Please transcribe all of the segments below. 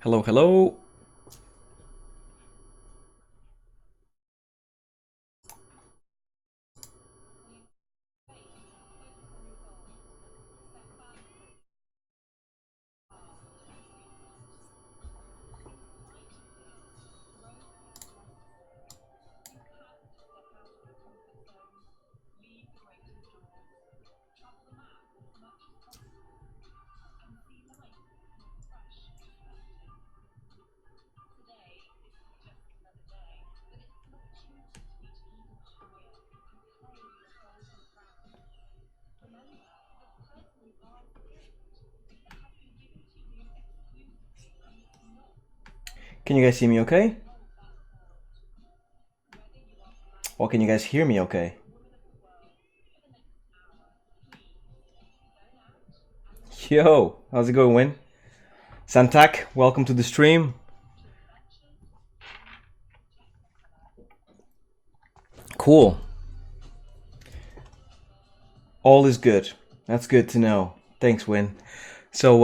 Hello, hello. Can you guys see me okay? Or can you guys hear me okay? Yo, how's it going, Win? Santak, welcome to the stream. Cool. All is good. That's good to know. Thanks, Win. So,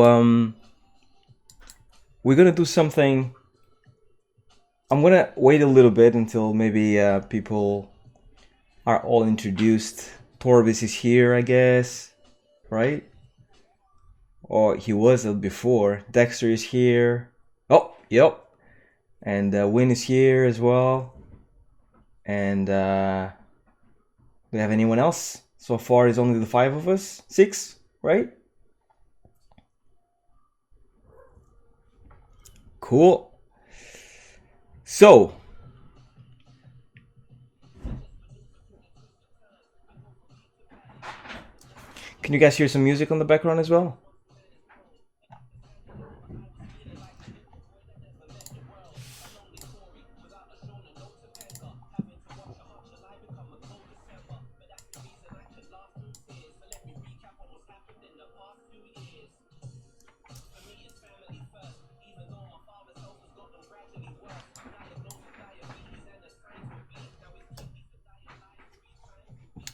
we're gonna do something. I'm gonna wait a little bit until maybe people are all introduced. Torvis is here, I guess, right? Or he was before. Dexter is here. Oh, yep. And Win is here as well. And do we have anyone else? So far, it's only the five of us. Six, right? Cool. So, can you guys hear some music on the background as well?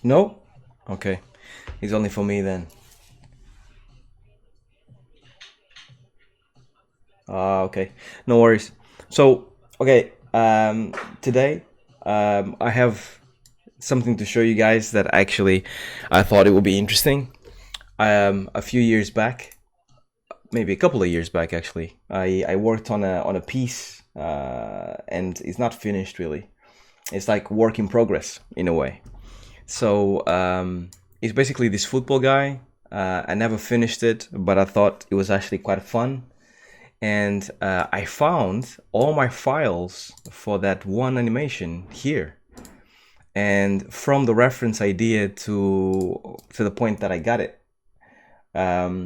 No? Okay. It's only for me then. Okay. No worries. So, okay. Today, I have something to show you guys that actually I thought it would be interesting. A few years back, maybe a couple of years back actually, I worked on a piece, and it's not finished really. It's like work in progress in a way. So it's basically this football guy. I never finished it, but I thought it was actually quite fun. And I found all my files for that one animation here. And from the reference idea to the point that I got it,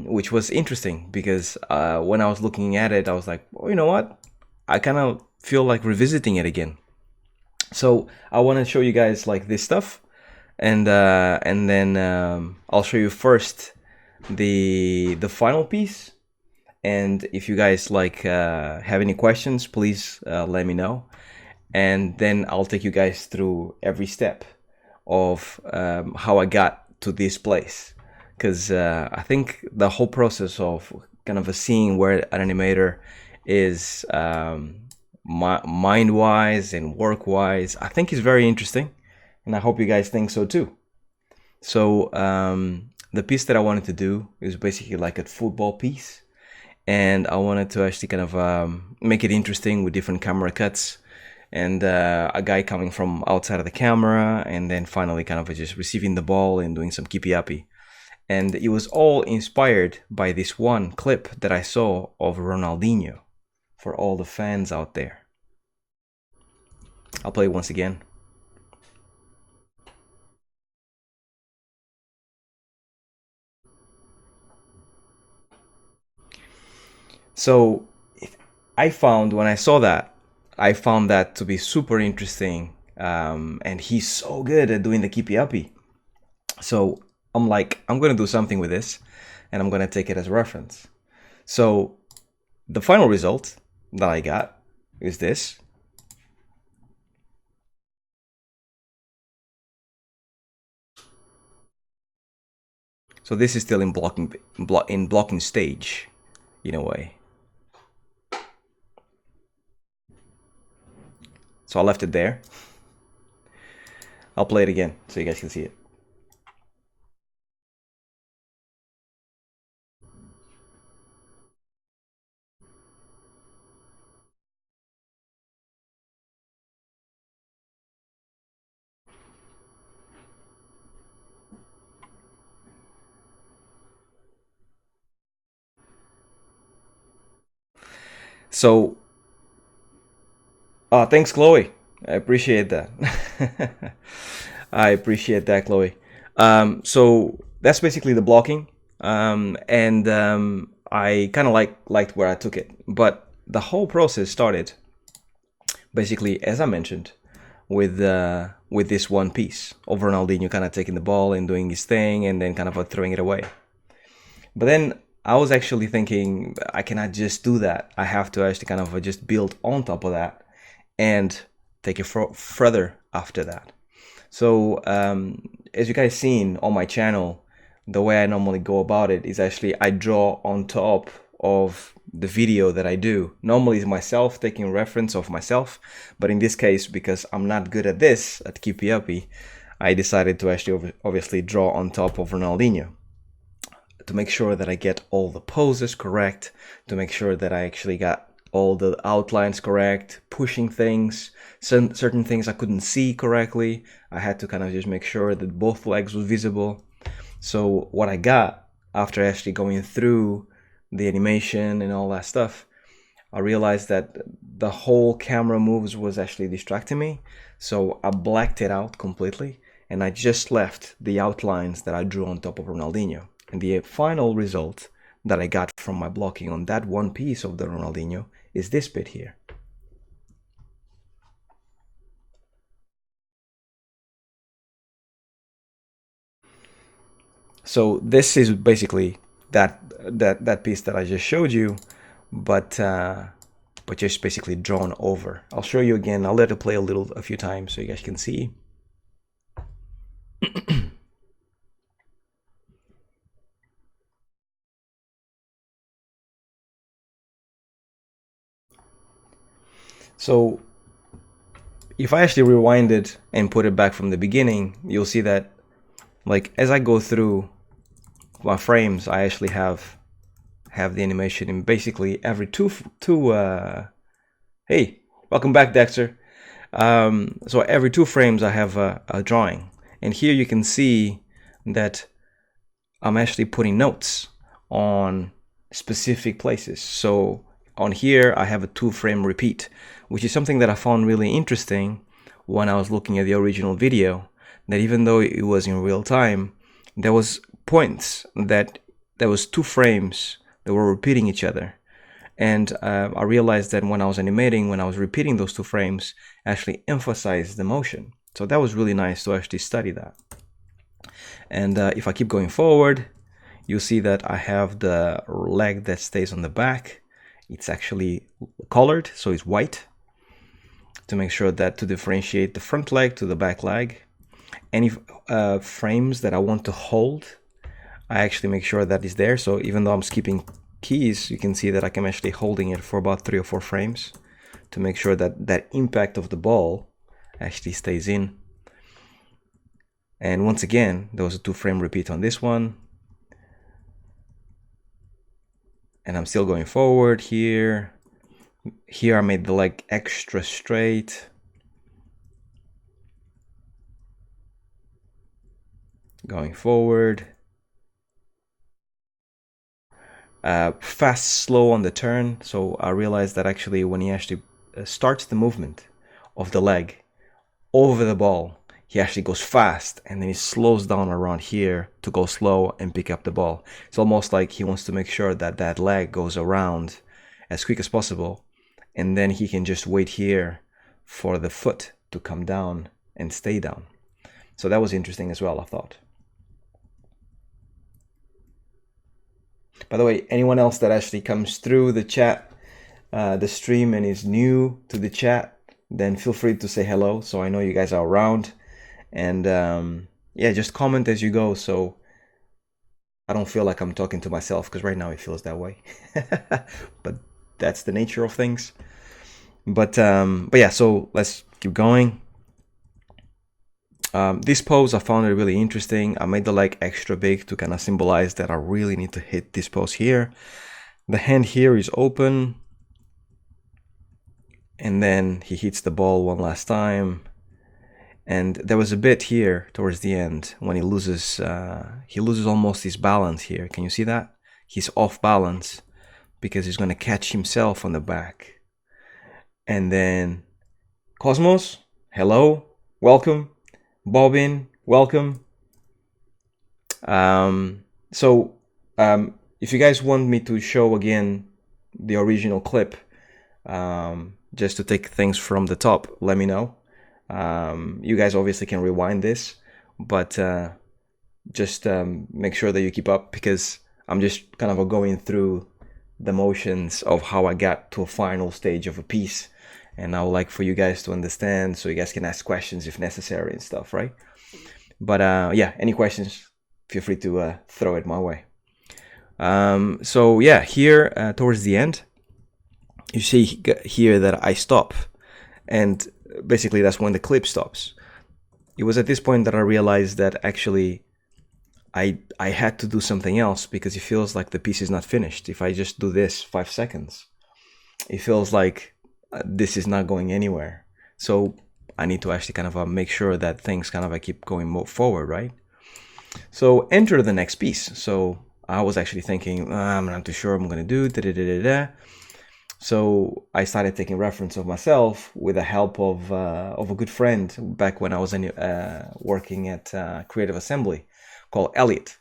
which was interesting because when I was looking at it, I was like, well, you know what? I kind of feel like revisiting it again. So I want to show you guys like this stuff, and then I'll show you first the final piece. And if you guys like have any questions, please let me know, and then I'll take you guys through every step of how I got to this place, because I think the whole process of kind of a seeing where an animator is mind-wise and work-wise, I think is very interesting, and I hope you guys think so too. So the piece that I wanted to do is basically like a football piece, and I wanted to actually kind of make it interesting with different camera cuts, and a guy coming from outside of the camera, and then finally kind of just receiving the ball and doing some keepy-uppy. And it was all inspired by this one clip that I saw of Ronaldinho, for all the fans out there. I'll play it once again. So I found, when I saw that, I found that to be super interesting. And he's so good at doing the keepy-uppy. So I'm like, I'm going to do something with this, and I'm going to take it as a reference. So the final result that I got is this. So this is still in blocking stage, in a way. So I left it there. I'll play it again so you guys can see it. So, thanks, Chloe. I appreciate that. I appreciate that, Chloe. So that's basically the blocking, and I kind of liked where I took it. But the whole process started basically, as I mentioned, with this one piece of Ronaldinho kind of taking the ball and doing his thing, and then kind of throwing it away. But then I was actually thinking I cannot just do that. I have to actually kind of just build on top of that and take it further after that. So as you guys seen on my channel, the way I normally go about it is actually I draw on top of the video that I do. Normally it's myself taking reference of myself, but in this case, because I'm not good at this, at Keepy Uppy, I decided to actually obviously draw on top of Ronaldinho to make sure that I get all the poses correct, to make sure that I actually got all the outlines correct, pushing things, certain things I couldn't see correctly. I had to kind of just make sure that both legs were visible. So what I got after actually going through the animation and all that stuff, I realized that the whole camera moves was actually distracting me. So I blacked it out completely and I just left the outlines that I drew on top of Ronaldinho. And the final result that I got from my blocking on that one piece of the Ronaldinho is this bit here. So this is basically that piece that I just showed you, but just basically drawn over. I'll show you again. I'll let it play a few times so you guys can see. So if I actually rewind it and put it back from the beginning, you'll see that like as I go through my frames, I actually have the animation in basically every two hey, welcome back, Dexter. So every 2 frames I have a drawing, and here you can see that I'm actually putting notes on specific places. So on here I have a 2-frame repeat, which is something that I found really interesting when I was looking at the original video, that even though it was in real time, there was points that there was 2 frames that were repeating each other. And I realized that when I was animating, when I was repeating those 2 frames, actually emphasized the motion. So that was really nice to actually study that. And if I keep going forward, you'll see that I have the leg that stays on the back. It's actually colored, so it's white, to make sure that to differentiate the front leg to the back leg. Any frames that I want to hold, I actually make sure that is there. So even though I'm skipping keys, you can see that I am actually holding it for about 3 or 4 frames to make sure that that impact of the ball actually stays in. And once again, there was a 2-frame repeat on this one. And I'm still going forward here. Here I made the leg extra straight. Going forward. Fast, slow on the turn. So I realized that actually when he actually starts the movement of the leg over the ball, he actually goes fast and then he slows down around here to go slow and pick up the ball. It's almost like he wants to make sure that that leg goes around as quick as possible, and then he can just wait here for the foot to come down and stay down. So that was interesting as well, I thought. By the way, anyone else that actually comes through the chat, the stream, and is new to the chat, then feel free to say hello so I know you guys are around. And yeah, just comment as you go so I don't feel like I'm talking to myself, because right now it feels that way. But that's the nature of things. But yeah, so let's keep going. This pose, I found it really interesting. I made the leg extra big to kind of symbolize that I really need to hit this pose here. The hand here is open, and then he hits the ball one last time. And there was a bit here towards the end when he loses almost his balance here. Can you see that? He's off balance because he's going to catch himself on the back. And then Cosmos, hello, welcome. Bobbin, welcome. If you guys want me to show again the original clip, just to take things from the top, let me know. You guys obviously can rewind this, but just make sure that you keep up, because I'm just kind of going through the motions of how I got to a final stage of a piece, and I would like for you guys to understand, so you guys can ask questions if necessary and stuff, right? But yeah, any questions, feel free to throw it my way. So yeah, here towards the end, you see here that I stop, and basically that's when the clip stops. It was at this point that I realized that actually I had to do something else, because it feels like the piece is not finished. If I just do this 5 seconds, it feels like this is not going anywhere. So I need to actually kind of make sure that things kind of keep going forward, right? So enter the next piece. So I was actually thinking, I'm not too sure I'm going to do. So I started taking reference of myself with the help of a good friend back when I was working at Creative Assembly, called Elliot.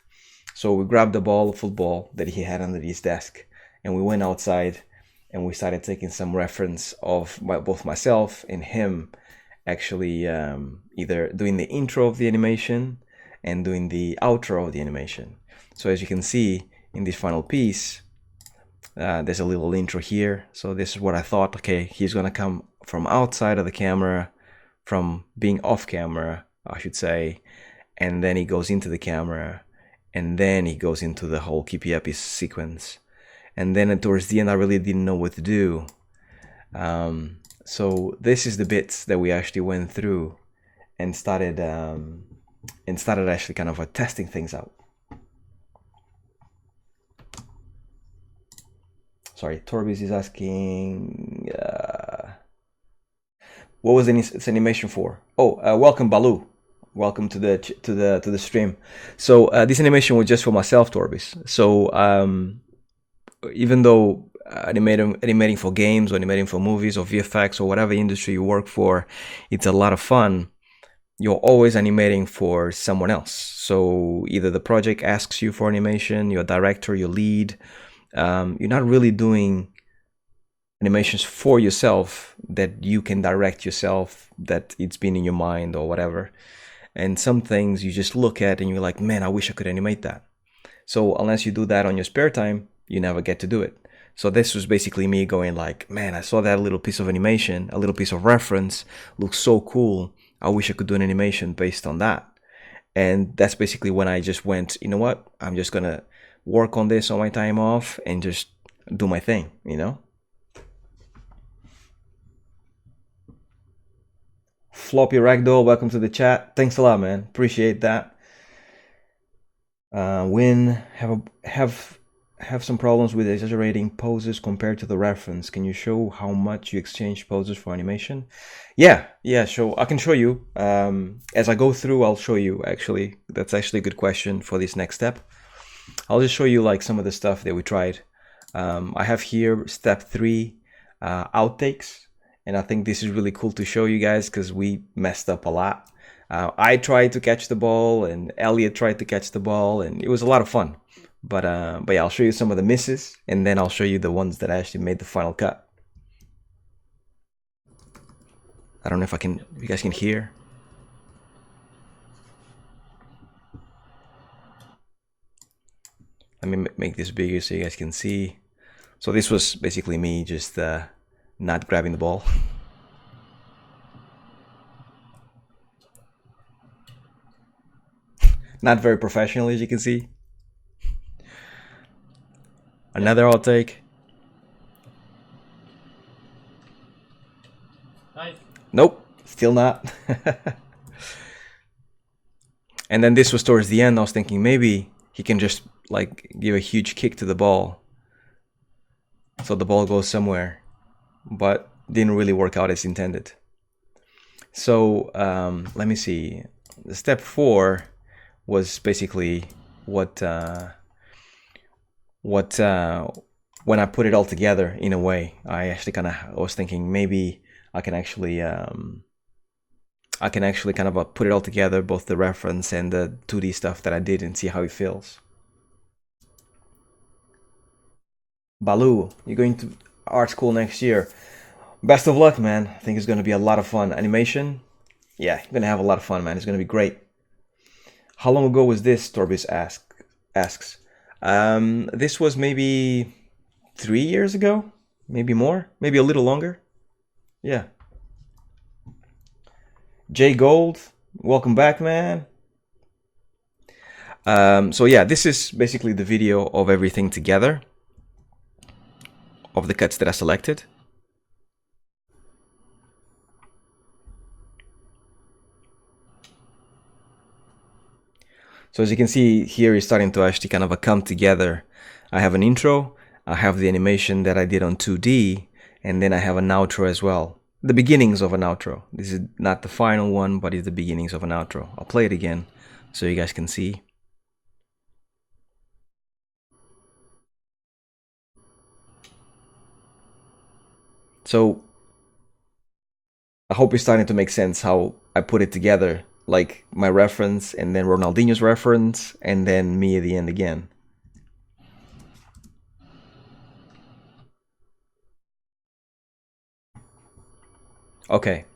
So we grabbed the ball, football that he had under his desk, and we went outside and we started taking some reference of both myself and him actually either doing the intro of the animation and doing the outro of the animation. So as you can see in this final piece, there's a little intro here. So this is what I thought. Okay, he's gonna come from outside of the camera, from being off camera, I should say, and then he goes into the camera, and then he goes into the whole Keepy Uppy sequence. And then towards the end, I really didn't know what to do. So this is the bits that we actually went through and started actually kind of testing things out. Sorry, Torbis is asking, what was this animation for? Oh, welcome Balu. Welcome to the stream. So this animation was just for myself, Torbis. So even though animating for games or animating for movies or VFX or whatever industry you work for, it's a lot of fun. You're always animating for someone else. So either the project asks you for animation, your director, your lead. You're not really doing animations for yourself that you can direct yourself, that it's been in your mind or whatever. And some things you just look at and you're like, man, I wish I could animate that. So unless you do that on your spare time, you never get to do it. So this was basically me going like, man, I saw that little piece of animation, a little piece of reference, looks so cool. I wish I could do an animation based on that. And that's basically when I just went, you know what, I'm just gonna work on this on my time off and just do my thing, you know? Floppy Ragdoll, welcome to the chat. Thanks a lot, man. Appreciate that. Win, have some problems with exaggerating poses compared to the reference. Can you show how much you exchange poses for animation? Yeah, so I can show you. As I go through, I'll show you, actually. That's actually a good question for this next step. I'll just show you like some of the stuff that we tried. I have here step 3, outtakes. And I think this is really cool to show you guys because we messed up a lot. I tried to catch the ball and Elliot tried to catch the ball, and it was a lot of fun. But yeah, I'll show you some of the misses, and then I'll show you the ones that actually made the final cut. I don't know if you guys can hear. Let me make this bigger so you guys can see. So this was basically me just not grabbing the ball. Not very professional, as you can see. Another outtake. Nice. Nope. Still not. And then this was towards the end. I was thinking maybe he can just like give a huge kick to the ball, so the ball goes somewhere, but didn't really work out as intended. So let me see. Step 4 was basically what when I put it all together in a way. I actually was thinking maybe I can actually kind of put it all together, both the reference and the 2D stuff that I did, and see how it feels. Balu, you're going to art school next year. Best of luck, man. I think it's going to be a lot of fun. Animation, yeah, you're going to have a lot of fun, man. It's going to be great. How long ago was this? Torbis asks. This was maybe 3 years ago, maybe more, maybe a little longer. Yeah. Jay Gold, welcome back, man. So yeah, this is basically the video of everything together, of the cuts that I selected. So as you can see here, it's starting to actually kind of come together. I have an intro, I have the animation that I did on 2D, and then I have an outro as well. The beginnings of an outro. This is not the final one, but it's the beginnings of an outro. I'll play it again so you guys can see. So I hope it's starting to make sense how I put it together, like my reference and then Ronaldinho's reference and then me at the end again. Okay.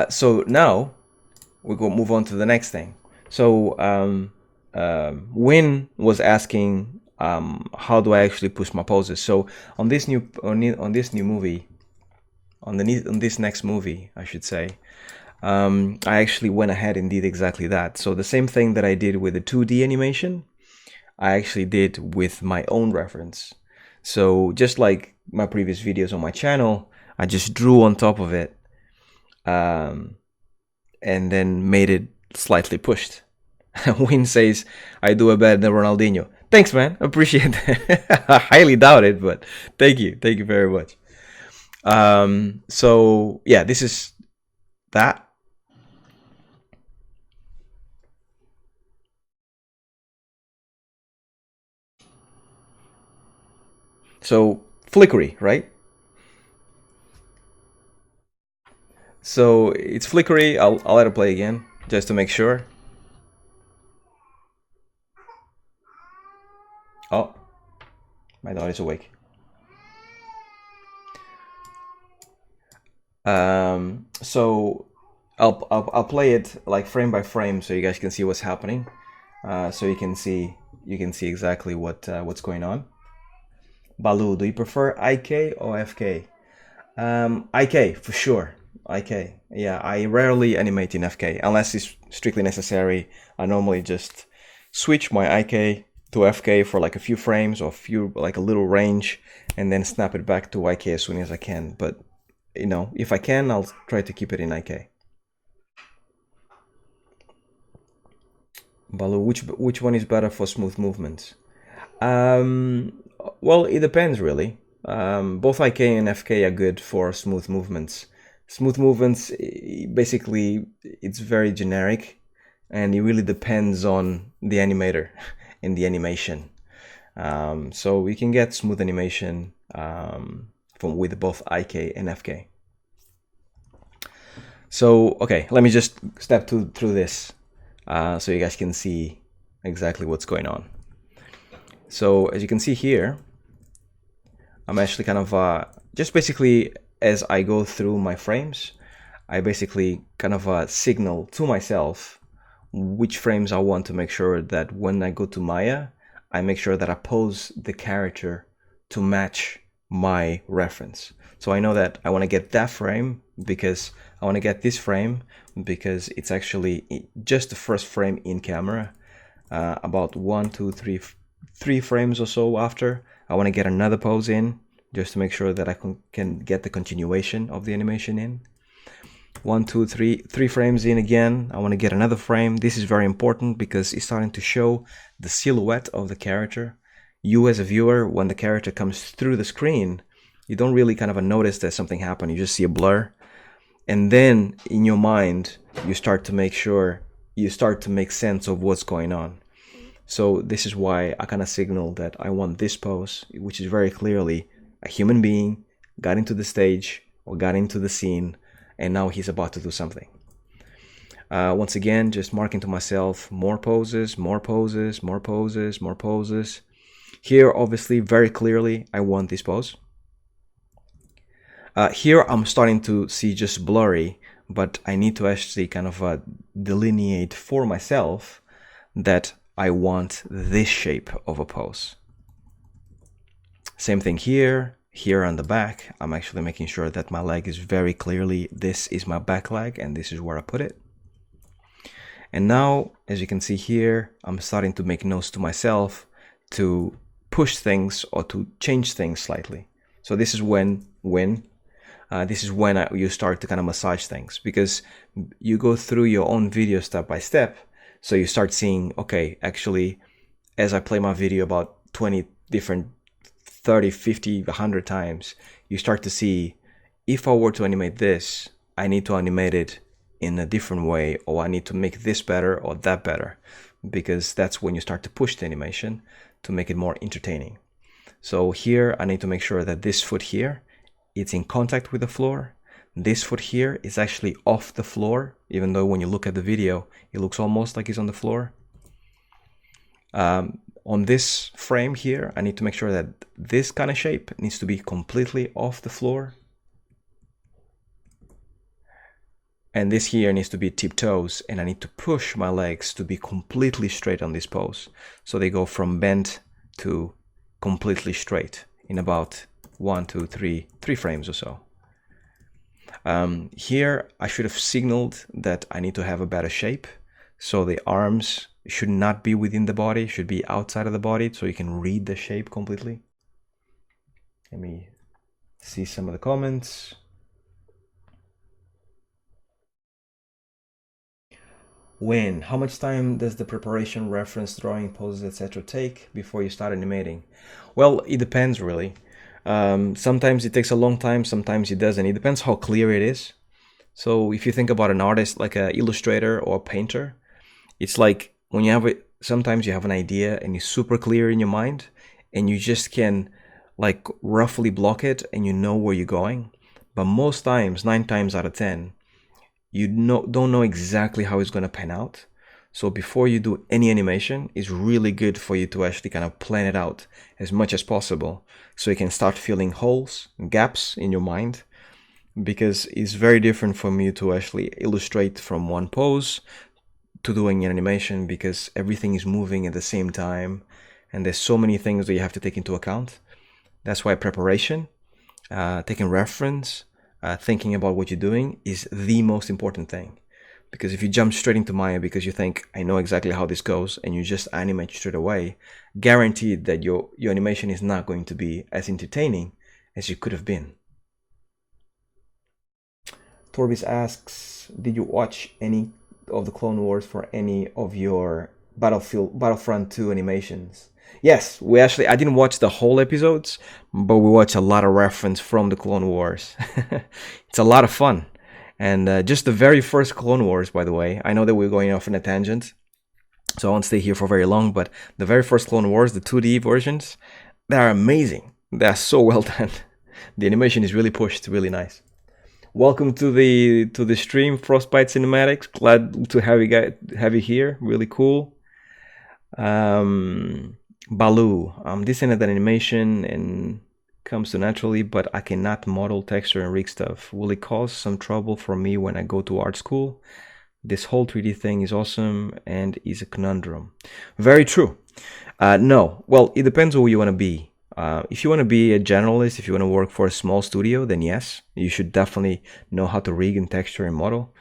So now we go move on to the next thing. So Win was asking how do I actually push my poses. So on this new movie, on this next movie, I should say, I actually went ahead and did exactly that. So the same thing that I did with the 2D animation, I actually did with my own reference. So just like my previous videos on my channel, I just drew on top of it, and then made it slightly pushed. Win says, I do it better than Ronaldinho. Thanks, man. Appreciate that. I highly doubt it, but thank you. Thank you very much. So yeah, this is that. So flickery, right? So it's flickery. I'll let it play again just to make sure. Oh, my daughter's awake. So I'll play it like frame by frame so you guys can see what's happening. So you can see exactly what's going on. Balu, do you prefer IK or FK? IK for sure. IK. Yeah, I rarely animate in FK unless it's strictly necessary. I normally just switch my IK to FK for like a few frames or like a little range, and then snap it back to IK as soon as I can. But you know, if I can, I'll try to keep it in IK. Balu, which one is better for smooth movements? Well, it depends really. Both IK and FK are good for smooth movements. Smooth movements, basically, it's very generic, and it really depends on the animator and the animation. So we can get smooth animation with both IK and FK. So okay, let me just step through this so you guys can see exactly what's going on. So as you can see here, I'm actually kind of just basically as I go through my frames, I basically kind of signal to myself which frames I want to make sure that when I go to Maya, I make sure that I pose the character to match my reference. So I know that I want to get that frame because I want to get this frame because it's actually just the first frame in camera, about 1, 2, 3, 3 frames or so after, I want to get another pose in just to make sure that I can get the continuation of the animation in. 1, 2, 3 frames in again. I want to get another frame. This is very important because it's starting to show the silhouette of the character. You as a viewer, when the character comes through the screen, you don't really kind of notice that something happened. You just see a blur. And then in your mind, you start to make sense of what's going on. So this is why I kind of signal that I want this pose, which is very clearly a human being got into the stage or got into the scene, and now he's about to do something. Once again, just marking to myself more poses, more poses, more poses, more poses. Here, obviously, very clearly, I want this pose. Here, I'm starting to see just blurry, but I need to actually kind of delineate for myself that I want this shape of a pose. Same thing here. Here on the back, I'm actually making sure that my leg is very clearly, this is my back leg and this is where I put it. And now, as you can see here, I'm starting to make notes to myself to push things or to change things slightly. So this is when you start to kind of massage things, because you go through your own video step by step. So you start seeing, okay, actually, as I play my video about 20 different 30, 50, 100 times, you start to see, if I were to animate this, I need to animate it in a different way, or I need to make this better or that better, because that's when you start to push the animation to make it more entertaining. So here, I need to make sure that this foot here, it's in contact with the floor. This foot here is actually off the floor, even though when you look at the video, it looks almost like it's on the floor. On this frame here, I need to make sure that this kind of shape needs to be completely off the floor. And this here needs to be tiptoes, and I need to push my legs to be completely straight on this pose. So they go from bent to completely straight in about 1, 2, 3 frames or so. Here, I should have signaled that I need to have a better shape. So the arms should not be within the body, should be outside of the body, so you can read the shape completely. Let me see some of the comments. When? How much time does the preparation, reference, drawing, poses, etc. take before you start animating? Well, it depends really. Sometimes it takes a long time, sometimes it doesn't. It depends how clear it is. So if you think about an artist like an illustrator or a painter, it's like when you have it, sometimes you have an idea and it's super clear in your mind and you just can like roughly block it and you know where you're going. But most times, 9 times out of 10, you don't know exactly how it's going to pan out. So before you do any animation, it's really good for you to actually kind of plan it out as much as possible so you can start filling holes and gaps in your mind, because it's very different from you to actually illustrate from one pose to doing an animation, because everything is moving at the same time and there's so many things that you have to take into account. That's why preparation, taking reference, thinking about what you're doing is the most important thing. Because if you jump straight into Maya because you think, I know exactly how this goes, and you just animate straight away, guaranteed that your animation is not going to be as entertaining as you could have been. Torbis asks, did you watch any of the Clone Wars for any of your Battlefront 2 animations? Yes, I didn't watch the whole episodes, but we watched a lot of reference from the Clone Wars. It's a lot of fun. And just the very first Clone Wars, by the way, I know that we're going off on a tangent, so I won't stay here for very long, but the very first Clone Wars, the 2D versions, they're amazing. They're so well done. The animation is really pushed, really nice. Welcome to the stream, Frostbite Cinematics. Glad to have you here. Really cool. Balu, this ain't an animation and comes to naturally, but I cannot model texture and rig stuff. Will it cause some trouble for me when I go to art school? This whole 3D thing is awesome and is a conundrum. Very true. No. Well, it depends who you want to be. If you want to be a generalist, if you want to work for a small studio, then yes, you should definitely know how to rig and texture and model.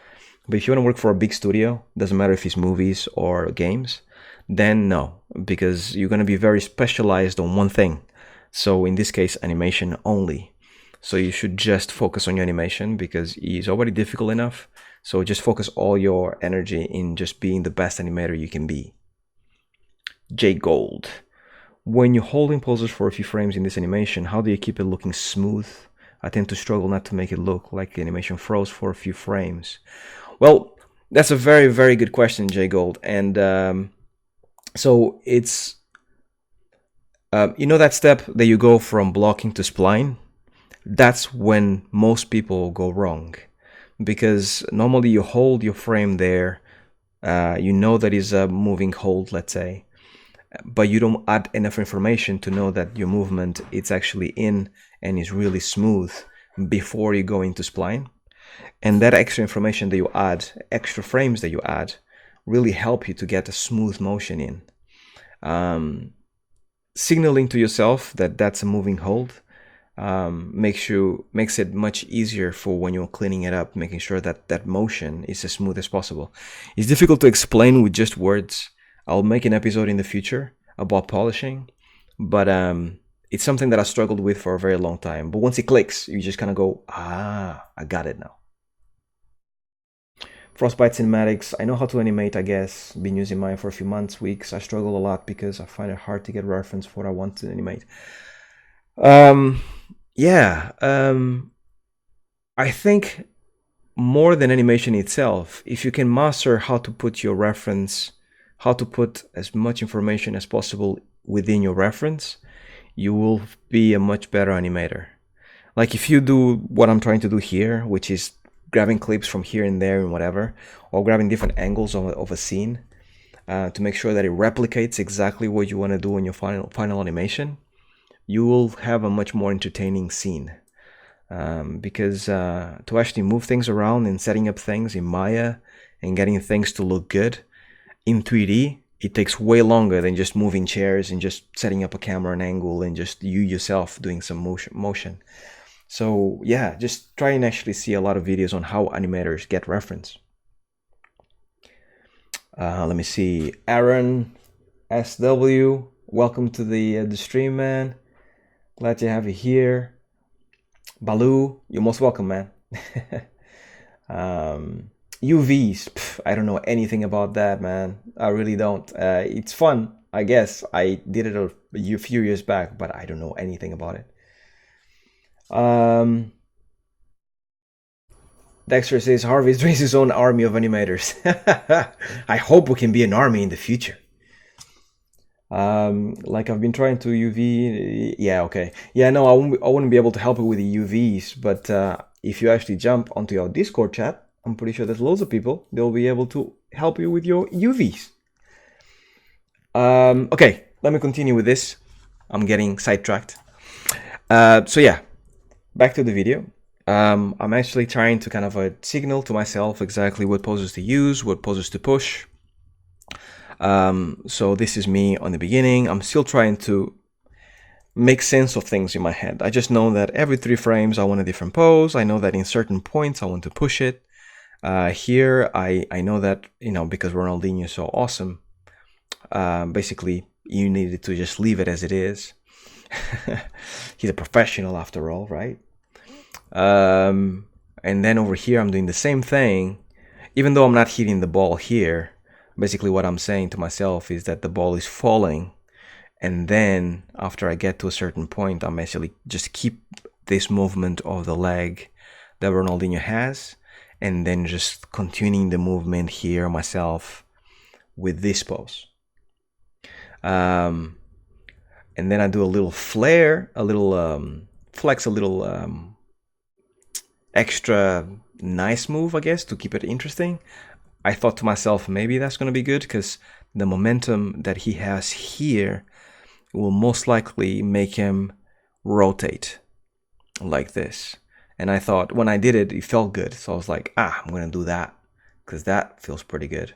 But if you want to work for a big studio, doesn't matter if it's movies or games, then no, because you're going to be very specialized on one thing. So in this case, animation only. So you should just focus on your animation because it's already difficult enough. So just focus all your energy in just being the best animator you can be. J Gold. When you're holding poses for a few frames in this animation, how do you keep it looking smooth? I tend to struggle not to make it look like the animation froze for a few frames. Well, that's a very, very good question, J Gold. And so it's, you know that step that you go from blocking to spline? That's when most people go wrong. Because normally you hold your frame there, you know that is a moving hold, let's say, but you don't add enough information to know that your movement it's actually in and is really smooth before you go into spline. And that extra information that you add, extra frames that you add, really help you to get a smooth motion in. Signaling to yourself that that's a moving hold makes it much easier for when you're cleaning it up, making sure that that motion is as smooth as possible. It's difficult to explain with just words. I'll make an episode in the future about polishing, but it's something that I struggled with for a very long time. But once it clicks, you just kind of go, ah, I got it now. Frostbite cinematics, I know how to animate, I guess. Been using mine for a few months, weeks. I struggle a lot because I find it hard to get reference for what I want to animate. Yeah, I think more than animation itself, if you can master how to put your reference, how to put as much information as possible within your reference, you will be a much better animator. Like if you do what I'm trying to do here, which is grabbing clips from here and there and whatever, or grabbing different angles of a scene to make sure that it replicates exactly what you want to do in your final animation, you will have a much more entertaining scene. Because to actually move things around and setting up things in Maya and getting things to look good in 3D, it takes way longer than just moving chairs and just setting up a camera and angle and just you yourself doing some motion. So yeah, just try and actually see a lot of videos on how animators get reference. Let me see. Aaron SW, welcome to the stream, man. Glad to have you here. Baloo, you're most welcome, man. UVs, I don't know anything about that, man. I really don't. It's fun, I guess. I did it a few years back, but I don't know anything about it. Dexter says Harvey raised his own army of animators. I hope we can be an army in the future. Like I've been trying to UV. Yeah, okay. Yeah, no, I wouldn't be able to help you with the UVs, but if you actually jump onto our Discord chat, I'm pretty sure there's loads of people. They'll be able to help you with your UVs. Okay, let me continue with this. I'm getting sidetracked. So yeah, back to the video. I'm actually trying to kind of signal to myself exactly what poses to use, what poses to push. So this is me on the beginning. I'm still trying to make sense of things in my head. I just know that every 3 frames I want a different pose. I know that in certain points I want to push it. Here I know that, you know, because Ronaldinho is so awesome, basically you needed to just leave it as it is. He's a professional after all, right? And then over here I'm doing the same thing, even though I'm not hitting the ball here. Basically what I'm saying to myself is that the ball is falling, and then after I get to a certain point, I'm actually just keep this movement of the leg that Ronaldinho has, and then just continuing the movement here myself with this pose. And then I do a little flare, a little flex, a little extra nice move, I guess, to keep it interesting. I thought to myself, maybe that's going to be good because the momentum that he has here will most likely make him rotate like this. And I thought when I did it, it felt good. So I was like, I'm going to do that because that feels pretty good.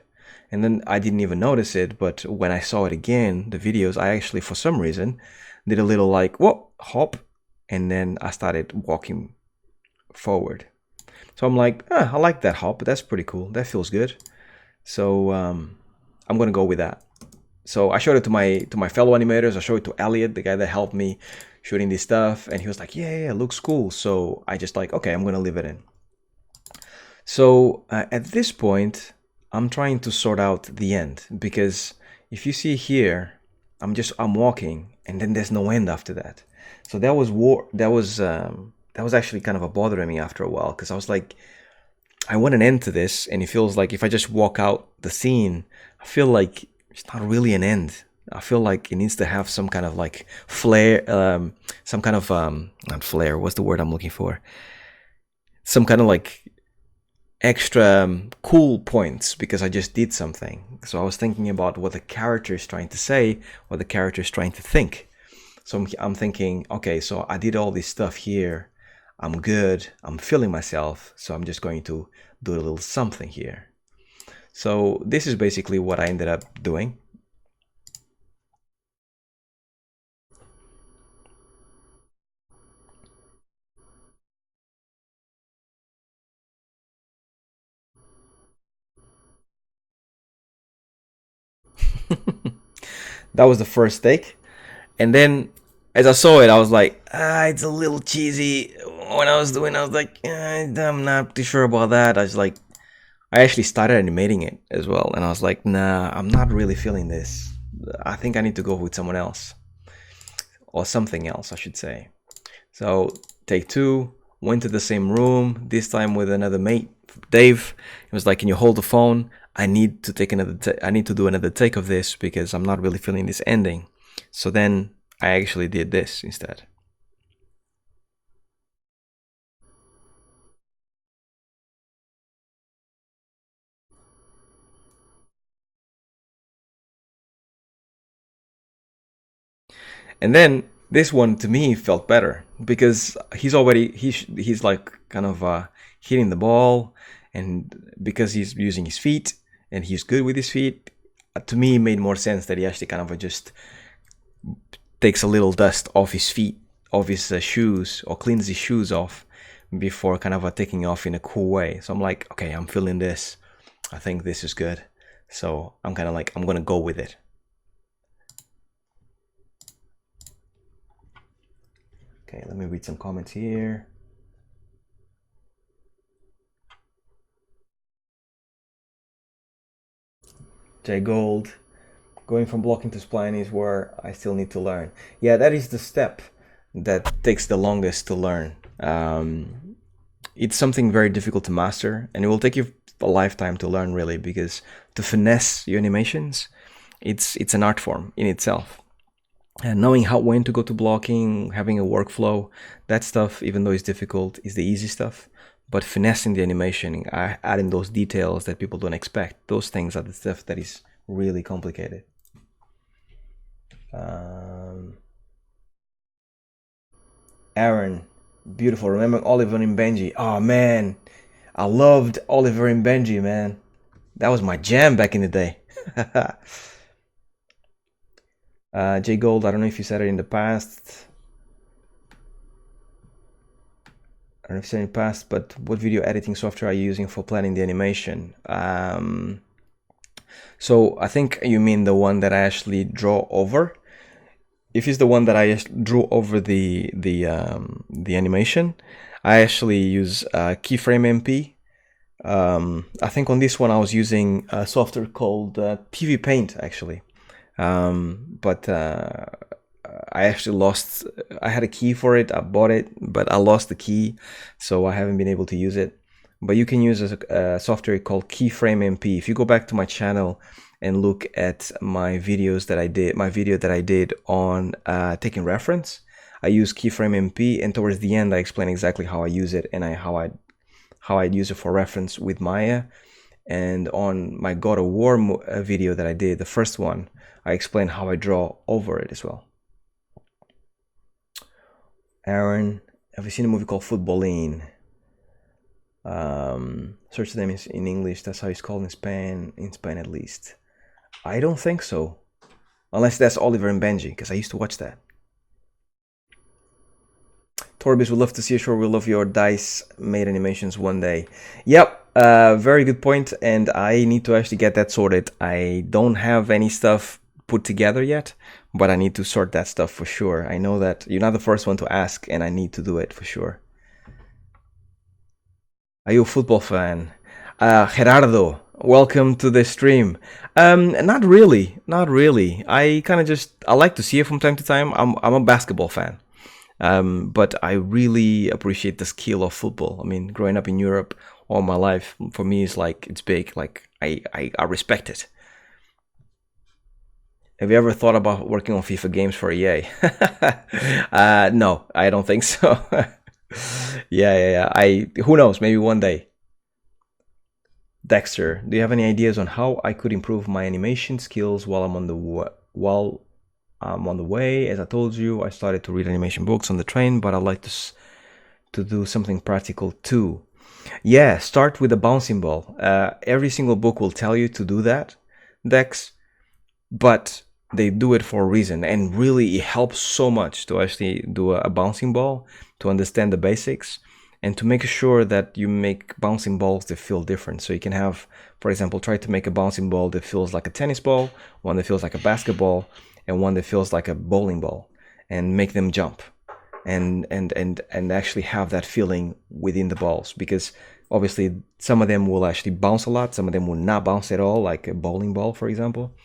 And then I didn't even notice it. But when I saw it again, the videos, I actually, for some reason, did a little like, whoa, hop. And then I started walking forward. So I'm like, I like that hop. That's pretty cool. That feels good. So I'm going to go with that. So I showed it to my fellow animators. I showed it to Elliot, the guy that helped me shooting this stuff, and he was like, "Yeah, yeah, it looks cool." So I just like, okay, I'm gonna leave it in. So at this point, I'm trying to sort out the end because if you see here, I'm walking, and then there's no end after that. So that was actually kind of a bothering me after a while because I was like, I want an end to this, and it feels like if I just walk out the scene, I feel like it's not really an end. I feel like it needs to have some kind of like flair, some kind of not flair. What's the word I'm looking for? Some kind of like extra cool points because I just did something. So I was thinking about what the character is trying to say, what the character is trying to think. So I'm thinking, okay, so I did all this stuff here. I'm good. I'm feeling myself. So I'm just going to do a little something here. So this is basically what I ended up doing. That was the first take. And then as I saw it, I was like, it's a little cheesy. When I was doing, I was like, I'm not too sure about that. I actually started animating it as well. And I was like, nah, I'm not really feeling this. I think I need to go with someone else or something else, I should say. So take two, went to the same room, this time with another mate, Dave. He was like, can you hold the phone? I need to take I need to do another take of this because I'm not really feeling this ending. So then I actually did this instead. And then this one to me felt better because he's like kind of hitting the ball, and because he's using his feet and he's good with his feet, to me it made more sense that he actually kind of just takes a little dust off his feet, off his shoes, or cleans his shoes off before kind of taking off in a cool way. So I'm like, okay, I'm feeling this. I think this is good. So I'm kind of like, I'm gonna go with it. Okay, let me read some comments here. Jay Gold, going from blocking to spline is where I still need to learn. Yeah, that is the step that takes the longest to learn. It's something very difficult to master, and it will take you a lifetime to learn, really, because to finesse your animations, it's an art form in itself. And knowing when to go to blocking, having a workflow, that stuff, even though it's difficult, is the easy stuff. But finessing the animation, adding those details that people don't expect, those things are the stuff that is really complicated. Aaron, beautiful. Remember Oliver and Benji? Oh man, I loved Oliver and Benji, man. That was my jam back in the day. Jay Gold, I don't know if you said it in the past. I don't know if you said it in the past, but what video editing software are you using for planning the animation? So I think you mean the one that I actually draw over. If it's the one that I drew over the animation, I actually use Keyframe MP. I think on this one I was using a software called PV Paint actually, but I actually lost. I had a key for it. I bought it, but I lost the key, so I haven't been able to use it. But you can use a software called Keyframe MP. If you go back to my channel and look at my videos that I did, my video that I did on taking reference, I use Keyframe MP, and towards the end I explain exactly how I use it and how I'd use it for reference with Maya. And on my God of War video that I did, the first one, I explain how I draw over it as well. Aaron, have you seen a movie called Footballin'? Search the name in English. That's how it's called in Spain at least. I don't think so, unless that's Oliver and Benji, because I used to watch that. Torbis would love to see a show. We love your dice made animations one day. Yep, very good point, and I need to actually get that sorted. I don't have any stuff put together yet, but I need to sort that stuff for sure. I know that you're not the first one to ask, and I need to do it for sure. Are you a football fan? Gerardo, welcome to the stream. Not really, not really. I kind of just I like to see it from time to time. I'm a basketball fan, but I really appreciate the skill of football. I mean, growing up in Europe all my life, for me, it's like it's big. Like I respect it. Have you ever thought about working on FIFA games for EA? No, I don't think so. Yeah. I who knows? Maybe one day. Dexter, do you have any ideas on how I could improve my animation skills while I'm on the way? As I told you, I started to read animation books on the train, but I'd like to do something practical too. Yeah, start with a bouncing ball. Every single book will tell you to do that, Dex, but they do it for a reason, and really it helps so much to actually do a bouncing ball, to understand the basics, and to make sure that you make bouncing balls that feel different. So you can have, for example, try to make a bouncing ball that feels like a tennis ball, one that feels like a basketball, and one that feels like a bowling ball, and make them jump, and actually have that feeling within the balls, because obviously some of them will actually bounce a lot, some of them will not bounce at all, like a bowling ball, for example.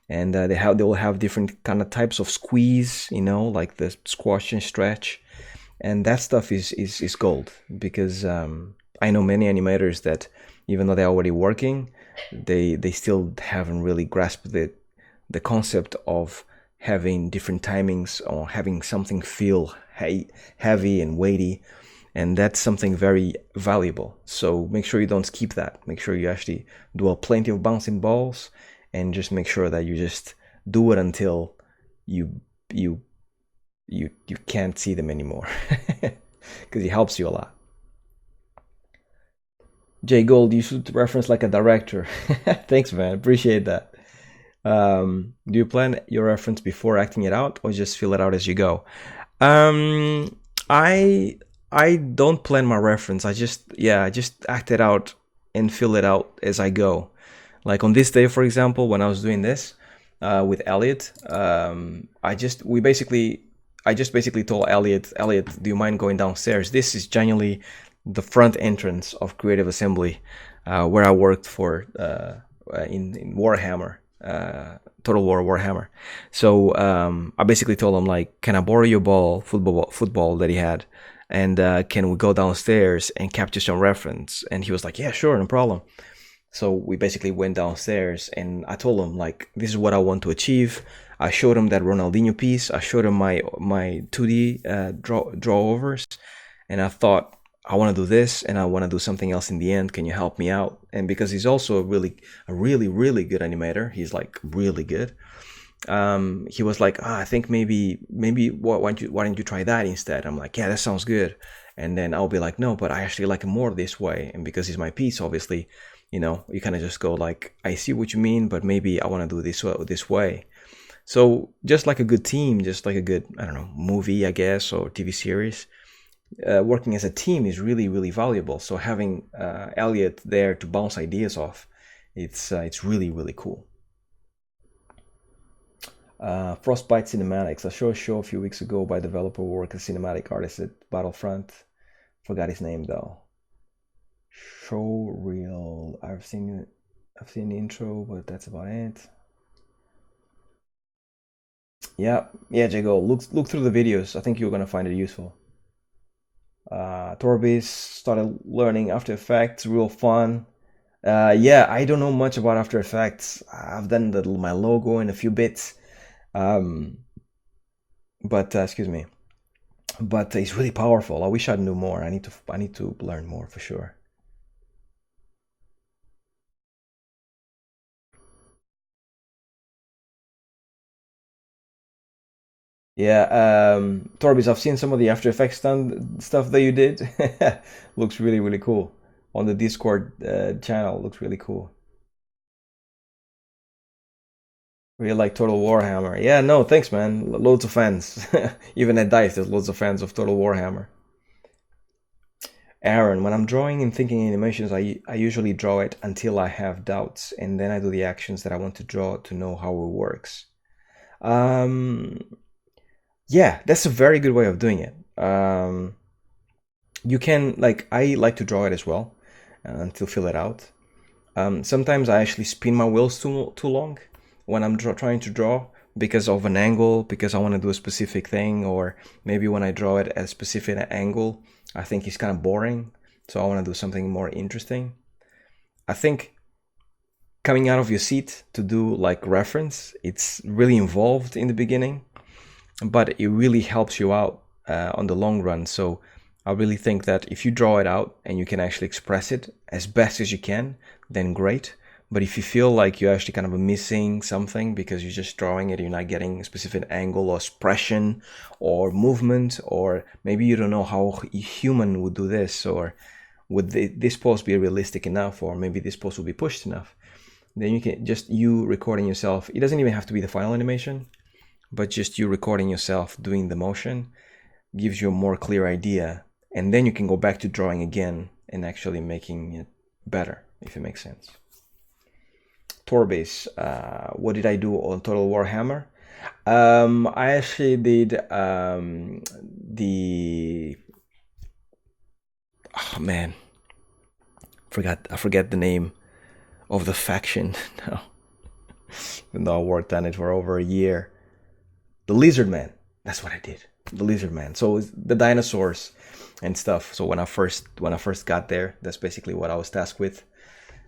And they will have different kind of types of squeeze, like the squash and stretch, and that stuff is gold, because I know many animators that even though they're already working, they still haven't really grasped the concept of having different timings or having something feel heavy and weighty, and that's something very valuable. So make sure you don't skip that. Make sure you actually do a plenty of bouncing balls, and just make sure that you just do it until you you you can't see them anymore, because it helps you a lot. Jay Gold, you should reference like a director. Thanks, man. Appreciate that. Do you plan your reference before acting it out, or just fill it out as you go? Um, I don't plan my reference. I just act it out and fill it out as I go. Like on this day, for example, when I was doing this with Elliot, I just basically told Elliot, do you mind going downstairs? This is genuinely the front entrance of Creative Assembly, where I worked for in Warhammer, Total War Warhammer. So I basically told him, like, can I borrow your football that he had, and can we go downstairs and capture some reference? And he was like, yeah, sure, no problem. So we basically went downstairs, and I told him, like, this is what I want to achieve. I showed him that Ronaldinho piece. I showed him my 2D draw overs, and I thought, I want to do this, and I want to do something else in the end. Can you help me out? And because he's also a really good animator, he's like really good. He was like, I think maybe why don't you try that instead? I'm like, yeah, that sounds good. And then I'll be like, no, but I actually like it more this way. And because it's my piece, obviously, you kind of just go like, I see what you mean, but maybe I want to do this way. So just like a good team, just like a good, I don't know, movie, I guess, or TV series, working as a team is really valuable. So having Elliot there to bounce ideas off, it's really cool. Frostbite Cinematics. I saw a show a few weeks ago by developer who worked as cinematic artist at Battlefront. Forgot his name though. Show reel. I've seen the intro, but that's about it. Yeah, Jago. Look through the videos. I think you're gonna find it useful. Torbis started learning After Effects, real fun. Yeah, I don't know much about After Effects. I've done my logo in a few bits, um, but excuse me. But it's really powerful. I wish I knew more. I need to learn more for sure. Yeah, Torbis, I've seen some of the After Effects stuff that you did. Looks really cool. On the Discord channel, looks really cool. Really like Total Warhammer. Yeah, no, thanks, man. Loads of fans. Even at DICE, there's loads of fans of Total Warhammer. Aaron, when I'm drawing and thinking animations, I usually draw it until I have doubts, and then I do the actions that I want to draw to know how it works. Um, yeah, that's a very good way of doing it. You can, like, I like to draw it as well to fill it out. Sometimes I actually spin my wheels too long when I'm trying to draw because of an angle, because I want to do a specific thing, or maybe when I draw it at a specific angle, I think it's kind of boring, so I want to do something more interesting. I think coming out of your seat to do like reference, it's really involved in the beginning, but it really helps you out on the long run. So I really think that if you draw it out and you can actually express it as best as you can, then great. But if you feel like you're actually kind of missing something because you're just drawing it, you're not getting a specific angle or expression or movement, or maybe you don't know how a human would do this, or would this pose be realistic enough, or maybe this pose will be pushed enough, then you can just you recording yourself. It doesn't even have to be the final animation, but just you recording yourself doing the motion gives you a more clear idea, and then you can go back to drawing again and actually making it better, if it makes sense. Torbase, what did I do on Total Warhammer? I actually did the oh man, I forget the name of the faction now. Even though I worked on it for over a year. The Lizard Man. That's what I did. The Lizard Man. So the dinosaurs and stuff. So when I first got there, that's basically what I was tasked with.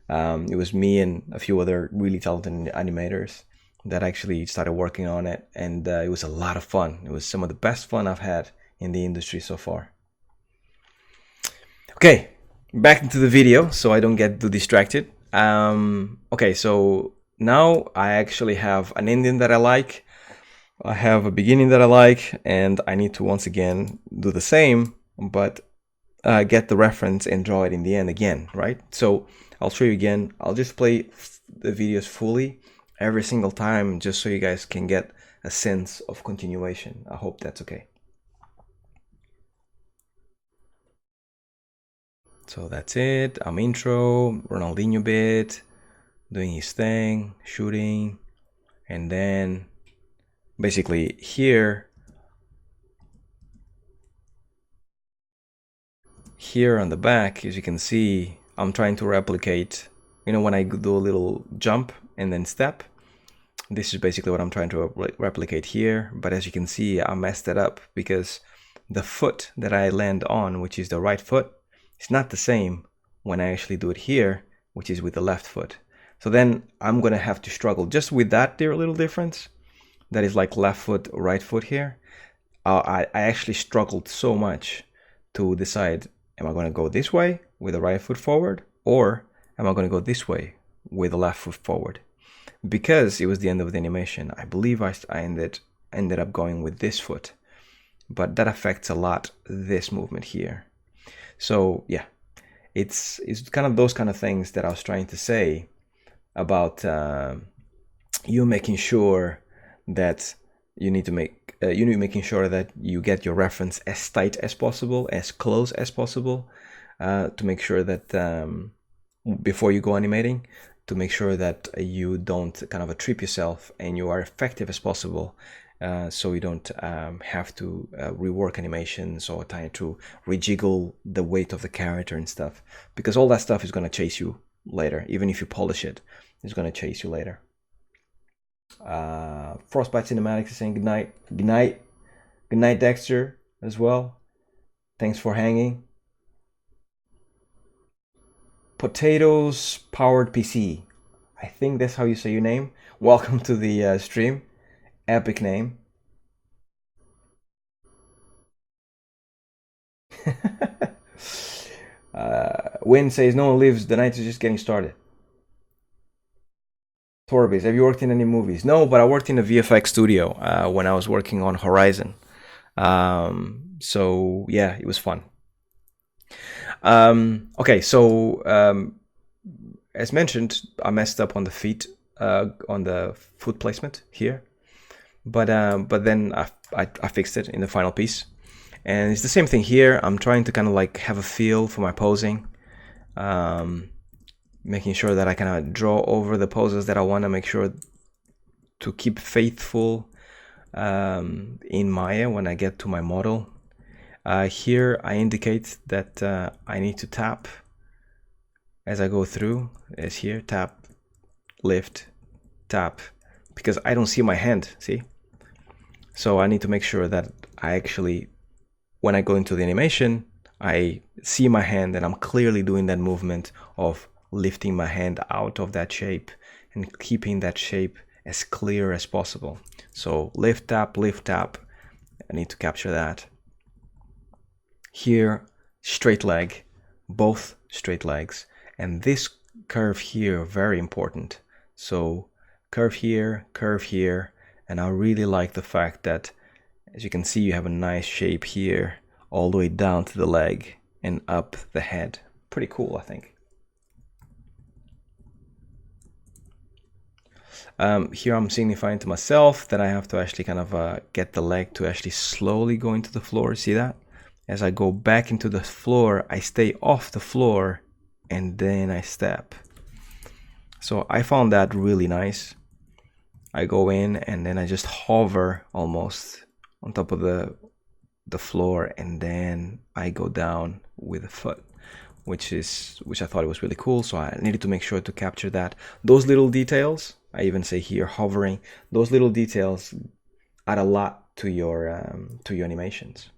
It was me and a few other really talented animators that actually started working on it, and it was a lot of fun. It was some of the best fun I've had in the industry so far. Okay, back into the video so I don't get too distracted. Okay, so now I actually have an ending that I like. I have a beginning that I like, and I need to once again do the same, but get the reference and draw it in the end again, right? So I'll show you again. I'll just play the videos fully every single time just so you guys can get a sense of continuation. I hope that's okay. So that's it. I'm intro, Ronaldinho bit, doing his thing, shooting, and then basically here on the back, as you can see, I'm trying to replicate, you know, when I do a little jump and then step, this is basically what I'm trying to replicate here. But as you can see, I messed it up because the foot that I land on, which is the right foot, it's not the same when I actually do it here, which is with the left foot. So then I'm gonna have to struggle just with that little difference. That is like left foot, right foot here. I actually struggled so much to decide, am I gonna go this way with the right foot forward, or am I gonna go this way with the left foot forward? Because it was the end of the animation, I believe I ended up going with this foot, but that affects a lot this movement here. So yeah, it's kind of those kind of things that I was trying to say about you making sure that you need to making sure that you get your reference as tight as possible, as close as possible, to make sure that before you go animating, to make sure that you don't kind of trip yourself and you are effective as possible. So you don't have to rework animations or try to rejiggle the weight of the character and stuff, because all that stuff is going to chase you later. Even if you polish it, it's going to chase you later. Frostbite Cinematics is saying good night. Good night. Good night, Dexter, as well. Thanks for hanging. Potatoes Powered PC. I think that's how you say your name. Welcome to the stream. Epic name. Win says no one lives. The night is just getting started. Torbis, have you worked in any movies? No, but I worked in a VFX studio when I was working on Horizon. So yeah, it was fun. Okay, so as mentioned, I messed up on the feet, on the foot placement here, but then I fixed it in the final piece, and it's the same thing here. I'm trying to kind of like have a feel for my posing, making sure that I kind of draw over the poses that I want to make sure to keep faithful in Maya when I get to my model. Here I indicate that I need to tap as I go through. As here, tap, lift, tap, because I don't see my hand, see? So I need to make sure that I actually, when I go into the animation, I see my hand and I'm clearly doing that movement of lifting my hand out of that shape and keeping that shape as clear as possible. So lift, tap, I need to capture that. Here, straight leg, both straight legs, and this curve here, very important. So curve here, and I really like the fact that, as you can see, you have a nice shape here all the way down to the leg and up the head. Pretty cool, I think. Here I'm signifying to myself that I have to actually kind of get the leg to actually slowly go into the floor. See that? As I go back into the floor, I stay off the floor and then I step. So I found that really nice. I go in and then I just hover almost on top of the floor, and then I go down with the foot, which I thought it was really cool. So I needed to make sure to capture that. Those little details, I even say here hovering, those little details add a lot to your animations.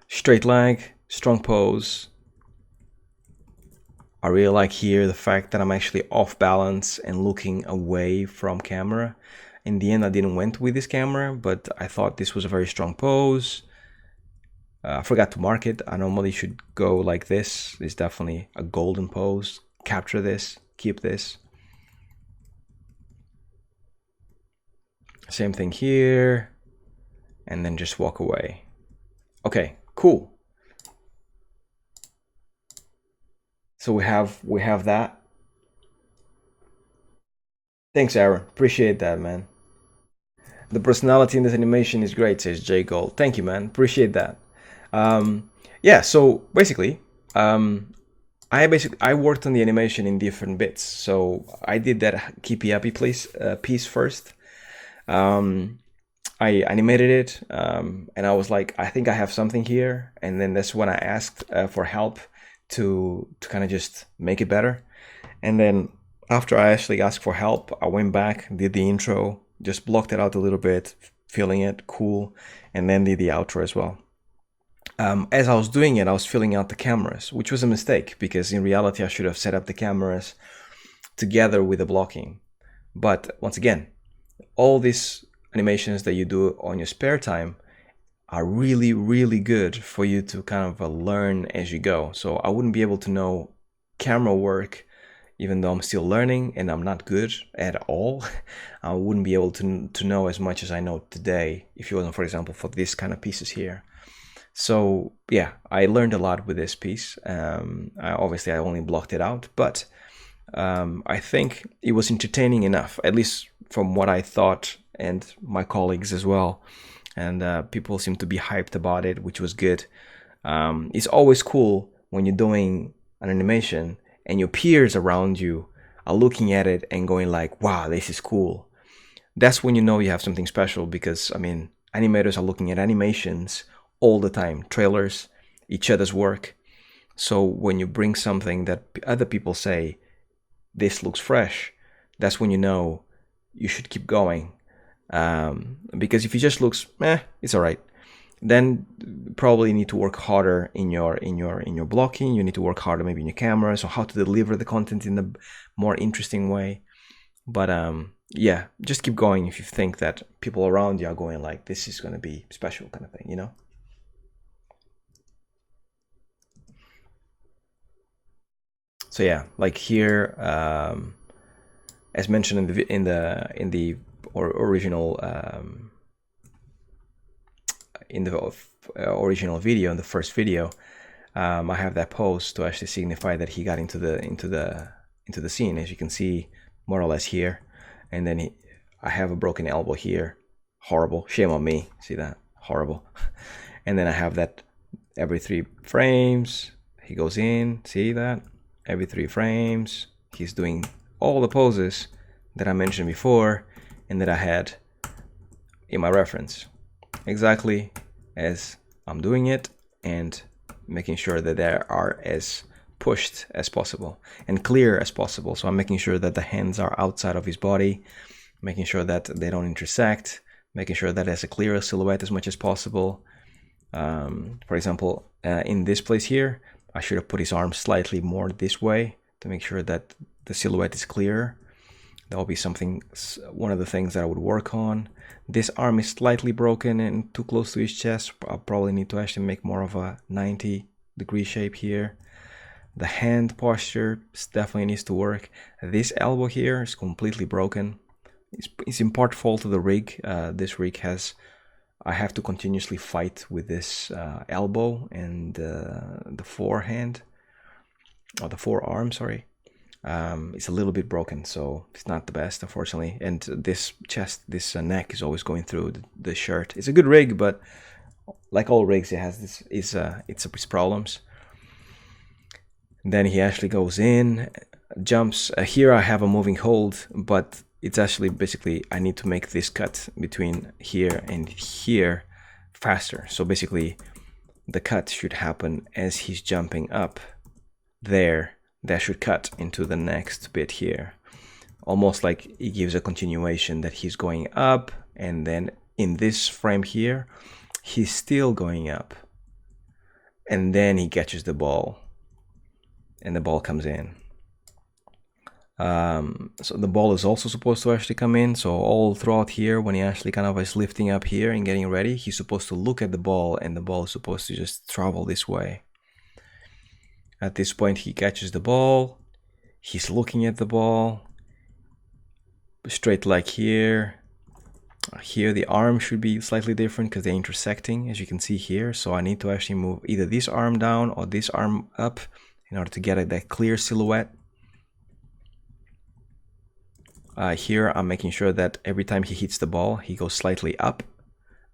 Straight leg, strong pose. I really like here the fact that I'm actually off balance and looking away from camera. In the end, I didn't went with this camera, but I thought this was a very strong pose. I forgot to mark it. I normally should go like this. It's definitely a golden pose. Capture this, keep this. Same thing here, and then just walk away. Okay, cool. So we have that. Thanks, Aaron. Appreciate that, man. The personality in this animation is great, says J Gold. Thank you, man. Appreciate that. Yeah, so basically, I worked on the animation in different bits. So I did that Keepy Happy piece first. I animated it, and I was like, I think I have something here. And then that's when I asked for help to kind of just make it better. And then after I actually asked for help, I went back, did the intro, just blocked it out a little bit, feeling it cool, and then did the outro as well. As I was doing it, I was filling out the cameras, which was a mistake because in reality, I should have set up the cameras together with the blocking. But once again, all these animations that you do on your spare time are really, really good for you to kind of learn as you go. So I wouldn't be able to know camera work, even though I'm still learning and I'm not good at all. I wouldn't be able to know as much as I know today if it wasn't, for example, for this kind of pieces here. So yeah, I learned a lot with this piece. Obviously, I only blocked it out, but I think it was entertaining enough, at least from what I thought and my colleagues as well. And people seem to be hyped about it, which was good. It's always cool when you're doing an animation and your peers around you are looking at it and going like, wow, this is cool. That's when you know you have something special, because I mean, animators are looking at animations all the time, trailers, each other's work. So when you bring something that other people say, this looks fresh, that's when you know you should keep going. Because if it just looks, it's all right, then probably you need to work harder in your blocking. You need to work harder maybe in your camera, so how to deliver the content in the more interesting way. But yeah, just keep going if you think that people around you are going like, this is going to be special kind of thing, you know. So yeah, like here, as mentioned in the original original video, in the first video, I have that pose to actually signify that he got into the scene, as you can see more or less here. And then I have a broken elbow here. Horrible. Shame on me. See that? Horrible. And then I have that every 3 frames he goes in. See that? Every 3 frames he's doing all the poses that I mentioned before and that I had in my reference, exactly as I'm doing it, and making sure that they are as pushed as possible and clear as possible. So I'm making sure that the hands are outside of his body, making sure that they don't intersect, making sure that it's a clear silhouette as much as possible. For example, in this place here, I should have put his arm slightly more this way to make sure that the silhouette is clearer. That will be one of the things that I would work on. This arm is slightly broken and too close to his chest. I'll probably need to actually make more of a 90-degree shape here. The hand posture definitely needs to work. This elbow here is completely broken. It's in part fault of the rig. This rig I have to continuously fight with this elbow and the forehand, or the forearm, sorry. It's a little bit broken, so it's not the best, unfortunately. And this neck is always going through the shirt. It's a good rig, but like all rigs, it has its problems. Then he actually goes in, jumps. Here I have a moving hold, but it's actually basically I need to make this cut between here and here faster. So basically the cut should happen as he's jumping up there. That should cut into the next bit here. Almost like it gives a continuation that he's going up, and then in this frame here, he's still going up. And then he catches the ball, and the ball comes in. So the ball is also supposed to actually come in. So all throughout here, when he actually kind of is lifting up here and getting ready, he's supposed to look at the ball, and the ball is supposed to just travel this way. At this point, he catches the ball. He's looking at the ball. Straight like here. Here the arm should be slightly different because they're intersecting, as you can see here. So I need to actually move either this arm down or this arm up in order to get that clear silhouette. Here I'm making sure that every time he hits the ball, he goes slightly up.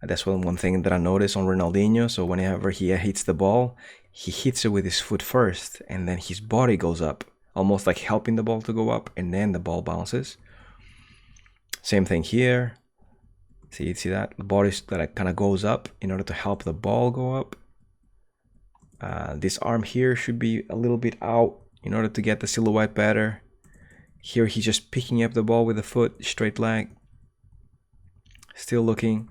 That's one thing that I noticed on Ronaldinho. So whenever he hits the ball, he hits it with his foot first, and then his body goes up, almost like helping the ball to go up, and then the ball bounces. Same thing here. See that? The body that kind of goes up in order to help the ball go up. This arm here should be a little bit out in order to get the silhouette better. Here he's just picking up the ball with the foot, straight leg. Still looking.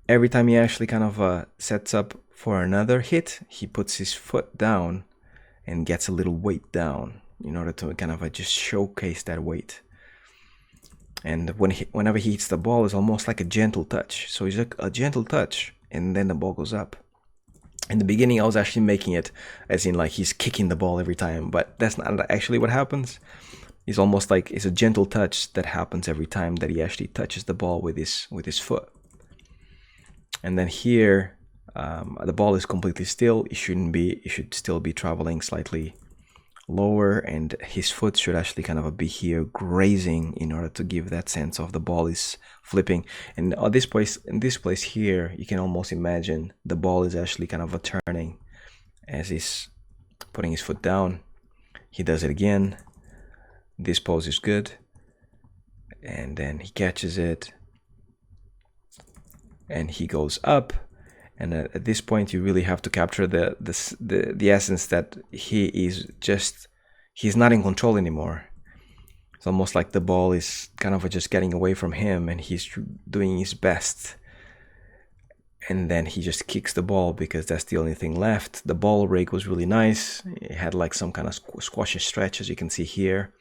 Every time he actually kind of sets up for another hit, he puts his foot down and gets a little weight down in order to kind of just showcase that weight. And whenever he hits the ball, it's almost like a gentle touch. So it's like a gentle touch, and then the ball goes up. In the beginning, I was actually making it as in like he's kicking the ball every time, but that's not actually what happens. It's almost like it's a gentle touch that happens every time that he actually touches the ball with his foot. And then here, the ball is completely still. It should still be traveling slightly lower, and his foot should actually kind of be here grazing in order to give that sense of the ball is flipping. And in this place here, you can almost imagine the ball is actually kind of turning as he's putting his foot down. He does it again. This pose is good, and then he catches it, and he goes up. And at this point, you really have to capture the essence that he's not in control anymore. It's almost like the ball is kind of just getting away from him, and he's doing his best. And then he just kicks the ball because that's the only thing left. The ball rake was really nice. It had like some kind of squash and stretch, as you can see here.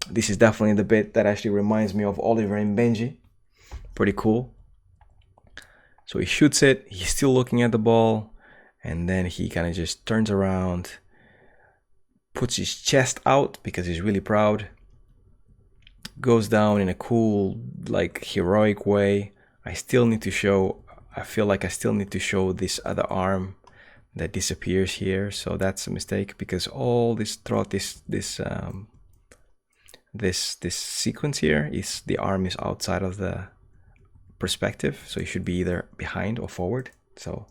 This is definitely the bit that actually reminds me of Oliver and Benji. Pretty cool. So he shoots it, he's still looking at the ball, and then he kind of just turns around, puts his chest out because he's really proud, goes down in a cool, like heroic way. I feel like I still need to show this other arm that disappears here. So that's a mistake because all this throughout this sequence here is the arm is outside of the perspective, so it should be either behind or forward. So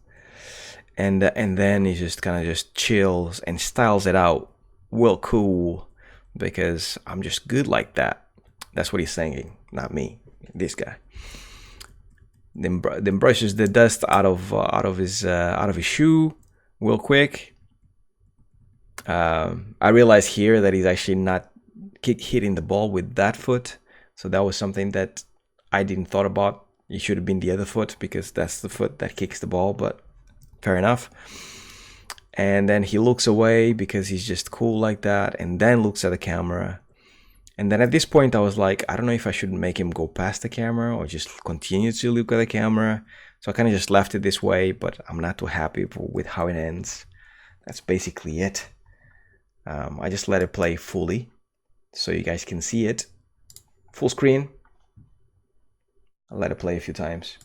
and then he just kind of just chills and styles it out. Well, cool, because I'm just good like that. That's what he's saying, not me. This guy. Then brushes the dust out of his shoe real quick. I realized here that he's actually not hitting the ball with that foot, so that was something that I didn't thought about. It should have been the other foot because that's the foot that kicks the ball, but fair enough. And then he looks away because he's just cool like that, and then looks at the camera. And then at this point, I was like, I don't know if I should make him go past the camera or just continue to look at the camera. So I kind of just left it this way, but I'm not too happy with how it ends. That's basically it. I just let it play fully so you guys can see it. Full screen. I'll let it play a few times.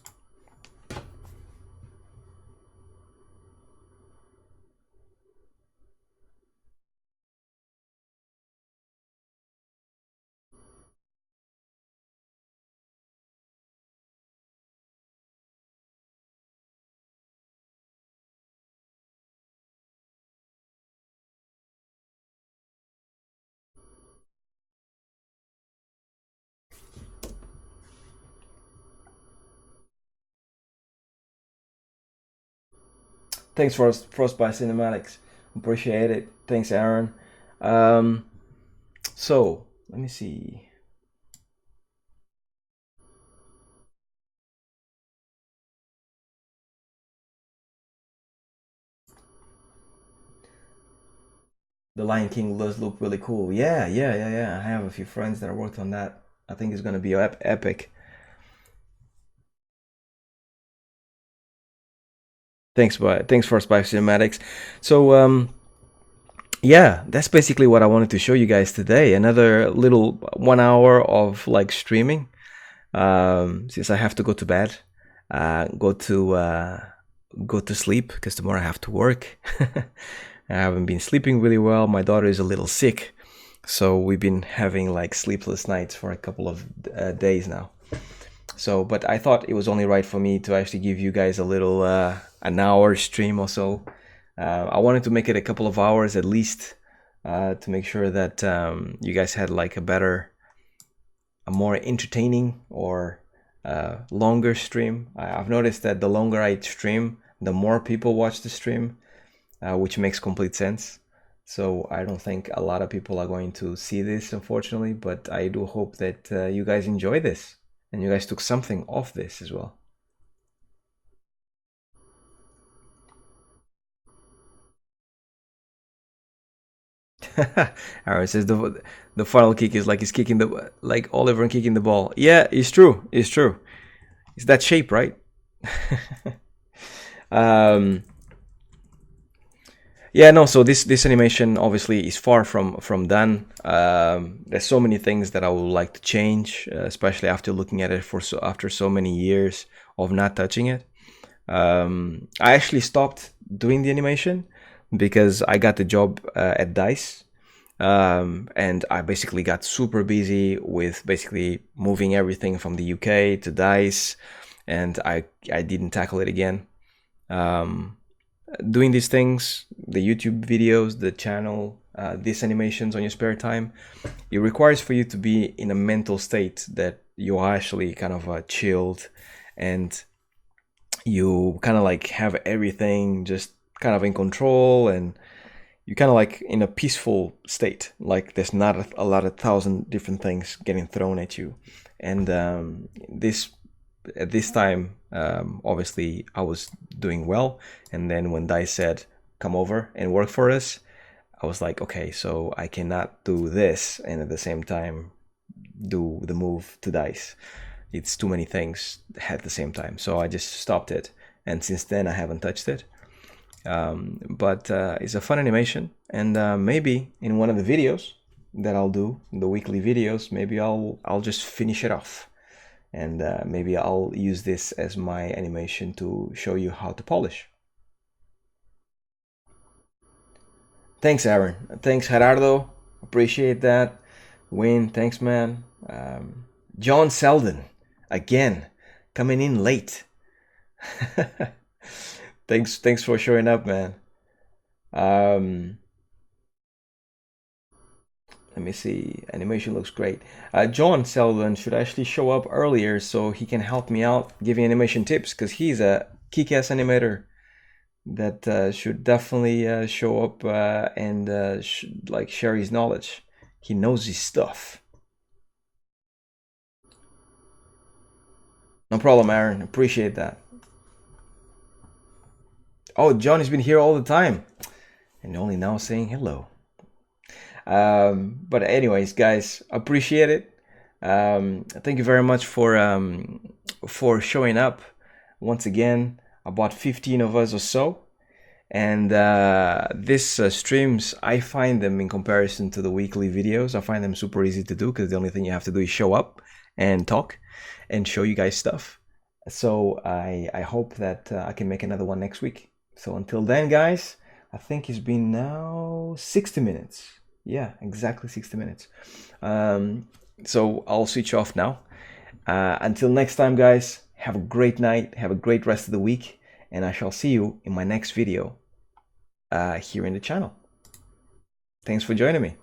Thanks for Frostbite Cinematics. Appreciate it. Thanks, Aaron. Um, so let me see. The Lion King does look really cool. Yeah. I have a few friends that worked on that. I think it's gonna be epic. Thanks for Spy Cinematics. So yeah, that's basically what I wanted to show you guys today. Another little 1 hour of like streaming. Since I have to go to bed, uh, go to uh, go to sleep because tomorrow I have to work. I haven't been sleeping really well. My daughter is a little sick, so we've been having like sleepless nights for a couple of days now. So, but I thought it was only right for me to actually give you guys a little an hour stream or so. I wanted to make it a couple of hours at least to make sure that you guys had like a more entertaining or longer stream. I've noticed that the longer I stream, the more people watch the stream, which makes complete sense. So I don't think a lot of people are going to see this, unfortunately, but I do hope that you guys enjoy this and you guys took something off this as well. Aaron says the final kick is like he's kicking the like Oliver and kicking the ball. Yeah, it's true. It's true. It's that shape, right? um, yeah, no. So this animation obviously is far from done. There's so many things that I would like to change, especially after looking at it for after so many years of not touching it. I actually stopped doing the animation because I got the job at Dice, and I basically got super busy with basically moving everything from the UK to Dice, and I didn't tackle it again. Um, Doing these things, the YouTube videos, the channel, these animations on your spare time, it requires for you to be in a mental state that you are actually kind of chilled and you kind of like have everything just kind of in control and you kind of like in a peaceful state, like there's not a lot of thousand different things getting thrown at you. And this at this time, obviously I was doing well, and then when Dice said come over and work for us, I was like, okay, so I cannot do this and at the same time do the move to Dice. It's too many things at the same time, so I just stopped it, and since then I haven't touched it. But it's a fun animation, and maybe in one of the videos that I'll do, the weekly videos, maybe I'll just finish it off, and maybe I'll use this as my animation to show you how to polish. Thanks, Aaron. Thanks, Gerardo. Appreciate that. Wayne, thanks, man. John Selden, again, coming in late. Thanks for showing up, man. Um, Let me see. Animation looks great. John Selden should actually show up earlier so he can help me out giving animation tips, because he's a kick-ass animator that should definitely show up and like share his knowledge. He knows his stuff. No problem, Aaron. Appreciate that. Oh, John has been here all the time and only now saying hello. But anyways, guys, appreciate it. Thank you very much for showing up once again. About 15 of us or so. And this streams, I find them, in comparison to the weekly videos, I find them super easy to do, because the only thing you have to do is show up and talk and show you guys stuff. So I hope that I can make another one next week. So until then, guys, I think it's been now 60 minutes. Yeah, exactly 60 minutes. So I'll switch off now. Until next time, guys, have a great night, have a great rest of the week, and I shall see you in my next video here in the channel. Thanks for joining me.